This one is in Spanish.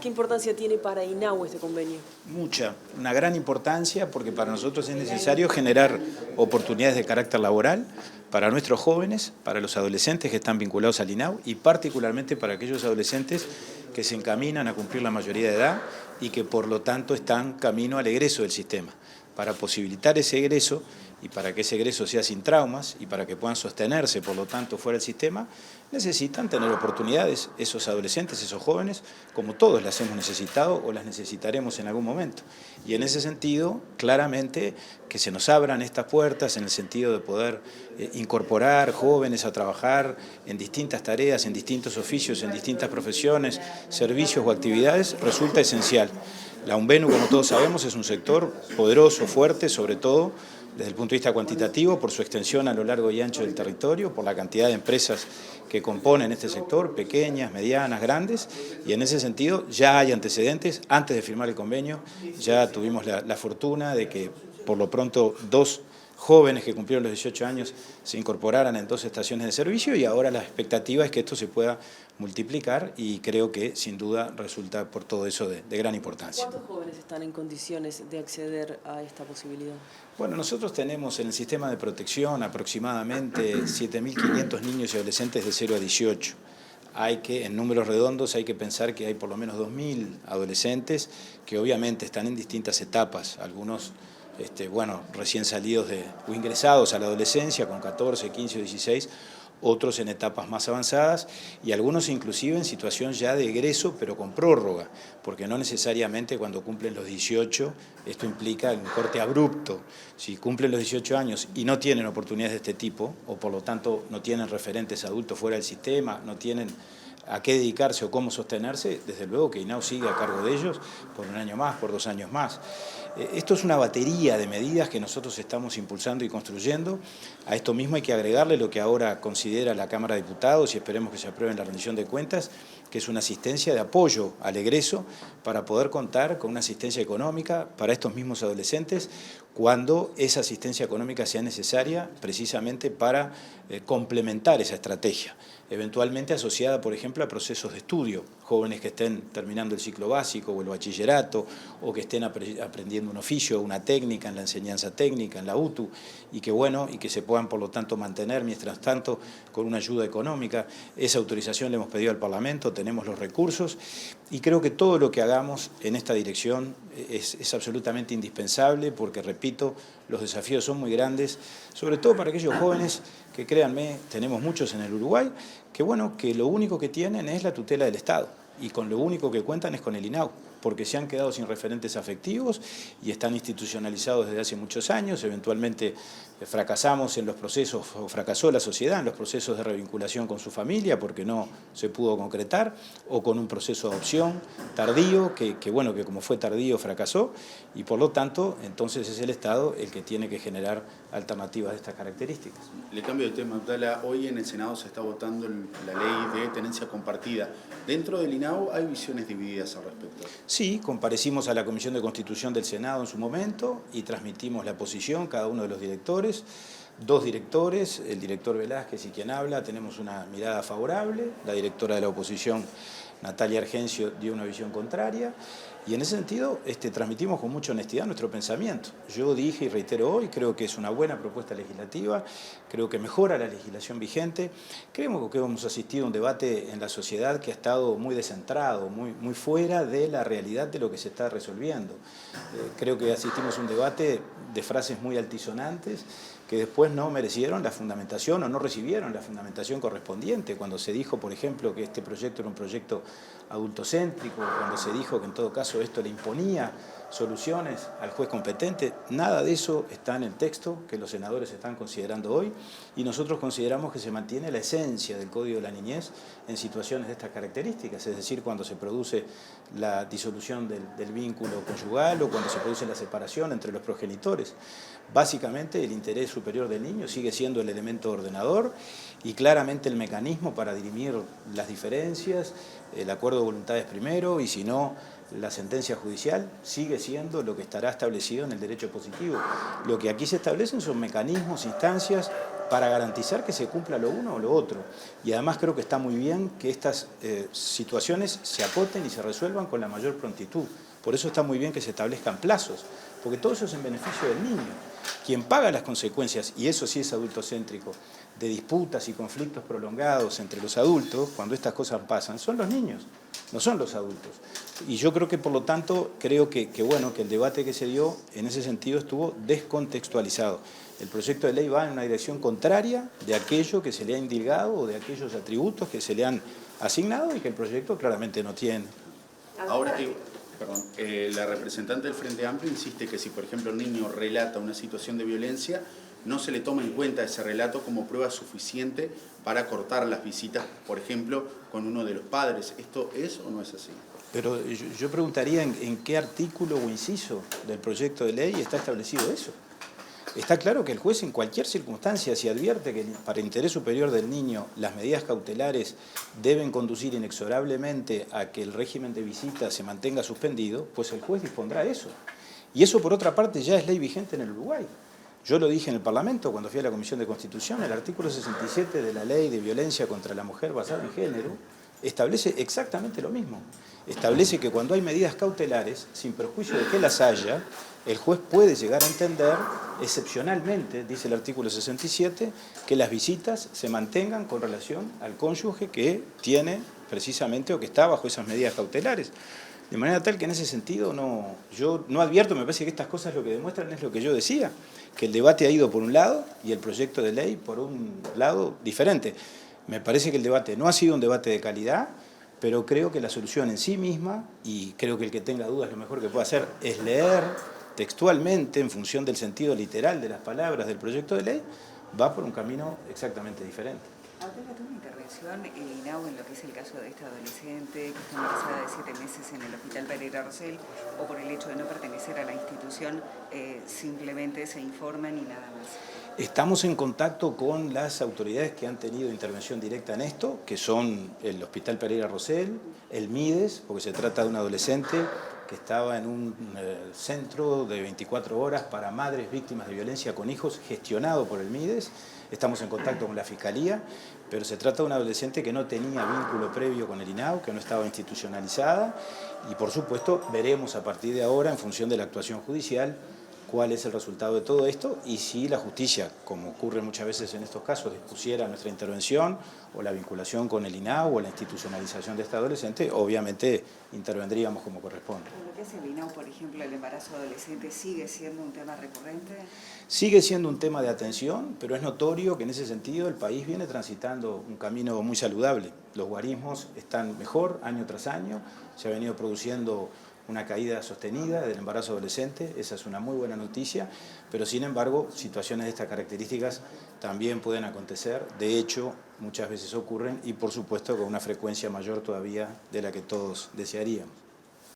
¿Qué importancia tiene para INAU este convenio? Mucha, una gran importancia, porque para nosotros es necesario generar oportunidades de carácter laboral para nuestros jóvenes, para los adolescentes que están vinculados al INAU y particularmente para aquellos adolescentes que se encaminan a cumplir la mayoría de edad y que por lo tanto están camino al egreso del sistema. Para posibilitar ese egreso y para que ese egreso sea sin traumas y para que puedan sostenerse, por lo tanto, fuera del sistema, necesitan tener oportunidades, esos adolescentes, esos jóvenes, como todos las hemos necesitado o las necesitaremos en algún momento. Y en ese sentido, claramente, que se nos abran estas puertas en el sentido de poder incorporar jóvenes a trabajar en distintas tareas, en distintos oficios, en distintas profesiones, servicios o actividades, resulta esencial. La UNVENU, como todos sabemos, es un sector poderoso, fuerte, sobre todo desde el punto de vista cuantitativo, por su extensión a lo largo y ancho del territorio, por la cantidad de empresas que componen este sector, pequeñas, medianas, grandes, y en ese sentido ya hay antecedentes. Antes de firmar el convenio ya tuvimos la fortuna de que por lo pronto 2 jóvenes que cumplieron los 18 años se incorporaran en 2 estaciones de servicio y ahora la expectativa es que esto se pueda multiplicar y creo que sin duda resulta por todo eso de gran importancia. ¿Cuántos jóvenes están en condiciones de acceder a esta posibilidad? Bueno, nosotros tenemos en el sistema de protección aproximadamente 7.500 niños y adolescentes de 0 a 18. En números redondos hay que pensar que hay por lo menos 2.000 adolescentes que obviamente están en distintas etapas, algunos recién salidos o ingresados a la adolescencia con 14, 15 o 16, otros en etapas más avanzadas y algunos inclusive en situación ya de egreso pero con prórroga, porque no necesariamente cuando cumplen los 18 esto implica un corte abrupto. Si cumplen los 18 años y no tienen oportunidades de este tipo o por lo tanto no tienen referentes adultos fuera del sistema, no tienen a qué dedicarse o cómo sostenerse, desde luego que INAU sigue a cargo de ellos por 1 año más, por 2 años más. Esto es una batería de medidas que nosotros estamos impulsando y construyendo. A esto mismo hay que agregarle lo que ahora considera la Cámara de Diputados y esperemos que se apruebe en la rendición de cuentas, que es una asistencia de apoyo al egreso para poder contar con una asistencia económica para estos mismos adolescentes cuando esa asistencia económica sea necesaria precisamente para complementar esa estrategia, eventualmente asociada, por ejemplo, a procesos de estudio, jóvenes que estén terminando el ciclo básico o el bachillerato o que estén aprendiendo un oficio, una técnica en la enseñanza técnica, en la UTU, y que se puedan, por lo tanto, mantener, mientras tanto, con una ayuda económica. Esa autorización le hemos pedido al Parlamento, tenemos los recursos, y creo que todo lo que hagamos en esta dirección es absolutamente indispensable, porque, repito, los desafíos son muy grandes, sobre todo para aquellos jóvenes que, créanme, tenemos muchos en el Uruguay, que lo único que tienen es la tutela del Estado, y con lo único que cuentan es con el INAU, porque se han quedado sin referentes afectivos y están institucionalizados desde hace muchos años. Eventualmente fracasamos en los procesos, o fracasó la sociedad en los procesos de revinculación con su familia porque no se pudo concretar, o con un proceso de adopción tardío, que como fue tardío fracasó, y por lo tanto entonces es el Estado el que tiene que generar alternativas de estas características. Le cambio de tema, Abdala. Hoy en el Senado se está votando la ley de tenencia compartida. Dentro del INAU hay visiones divididas al respecto. Sí, comparecimos a la Comisión de Constitución del Senado en su momento y transmitimos la posición, cada uno de los directores, 2 directores, el director Velázquez y quien habla, tenemos una mirada favorable, la directora de la oposición, Natalia Argencio, dio una visión contraria, y en ese sentido transmitimos con mucha honestidad nuestro pensamiento. Yo dije y reitero hoy, creo que es una buena propuesta legislativa, creo que mejora la legislación vigente, creemos que hemos asistido a un debate en la sociedad que ha estado muy descentrado, muy fuera de la realidad de lo que se está resolviendo. Creo que asistimos a un debate de frases muy altisonantes que después no merecieron la fundamentación o no recibieron la fundamentación correspondiente. Cuando se dijo, por ejemplo, que este proyecto era un proyecto adultocéntrico, cuando se dijo que en todo caso esto le imponía soluciones al juez competente, nada de eso está en el texto que los senadores están considerando hoy, y nosotros consideramos que se mantiene la esencia del Código de la Niñez en situaciones de estas características, es decir, cuando se produce la disolución del vínculo conyugal o cuando se produce la separación entre los progenitores. Básicamente el interés superior del niño sigue siendo el elemento ordenador y claramente el mecanismo para dirimir las diferencias, el acuerdo de voluntades primero, y si no, la sentencia judicial sigue siendo lo que estará establecido en el derecho positivo. Lo que aquí se establecen son mecanismos, instancias para garantizar que se cumpla lo uno o lo otro. Y además creo que está muy bien que estas situaciones se acoten y se resuelvan con la mayor prontitud. Por eso está muy bien que se establezcan plazos, porque todo eso es en beneficio del niño. Quien paga las consecuencias, y eso sí es adultocéntrico, de disputas y conflictos prolongados entre los adultos, cuando estas cosas pasan, son los niños, no son los adultos. Y yo creo que, por lo tanto, creo que el debate que se dio en ese sentido estuvo descontextualizado. El proyecto de ley va en una dirección contraria de aquello que se le ha indilgado o de aquellos atributos que se le han asignado y que el proyecto claramente no tiene. Ahora, la representante del Frente Amplio insiste que si, por ejemplo, el niño relata una situación de violencia, no se le toma en cuenta ese relato como prueba suficiente para cortar las visitas, por ejemplo, con uno de los padres. ¿Esto es o no es así? Pero yo preguntaría en qué artículo o inciso del proyecto de ley está establecido eso. Está claro que el juez en cualquier circunstancia, si advierte que para interés superior del niño las medidas cautelares deben conducir inexorablemente a que el régimen de visita se mantenga suspendido, pues el juez dispondrá eso. Y eso, por otra parte, ya es ley vigente en el Uruguay. Yo lo dije en el Parlamento cuando fui a la Comisión de Constitución, el artículo 67 de la Ley de Violencia contra la Mujer basada en género establece exactamente lo mismo. Establece que cuando hay medidas cautelares, sin perjuicio de que las haya, el juez puede llegar a entender, excepcionalmente, dice el artículo 67, que las visitas se mantengan con relación al cónyuge que tiene precisamente o que está bajo esas medidas cautelares. De manera tal que en ese sentido yo no advierto, me parece que estas cosas lo que demuestran es lo que yo decía, que el debate ha ido por un lado y el proyecto de ley por un lado diferente. Me parece que el debate no ha sido un debate de calidad, pero creo que la solución en sí misma, y creo que el que tenga dudas lo mejor que puede hacer es leer textualmente, en función del sentido literal de las palabras del proyecto de ley, va por un camino exactamente diferente. Ahora tuvo una intervención el INAU en lo que es el caso de esta adolescente que está embarazada de 7 meses en el Hospital Pereira Rosell, o por el hecho de no pertenecer a la institución, simplemente se informan y nada más. Estamos en contacto con las autoridades que han tenido intervención directa en esto, que son el Hospital Pereira Rosell, el MIDES, porque se trata de un adolescente que estaba en un centro de 24 horas para madres víctimas de violencia con hijos, gestionado por el MIDES. Estamos en contacto con la Fiscalía, pero se trata de una adolescente que no tenía vínculo previo con el INAU, que no estaba institucionalizada, y por supuesto veremos a partir de ahora, en función de la actuación judicial, cuál es el resultado de todo esto y si la justicia, como ocurre muchas veces en estos casos, dispusiera nuestra intervención o la vinculación con el INAU o la institucionalización de esta adolescente, obviamente intervendríamos como corresponde. ¿En lo que es el INAU, por ejemplo, el embarazo adolescente sigue siendo un tema recurrente? Sigue siendo un tema de atención, pero es notorio que en ese sentido el país viene transitando un camino muy saludable. Los guarismos están mejor año tras año, se ha venido produciendo una caída sostenida del embarazo adolescente, esa es una muy buena noticia, pero sin embargo situaciones de estas características también pueden acontecer, de hecho muchas veces ocurren y por supuesto con una frecuencia mayor todavía de la que todos desearíamos.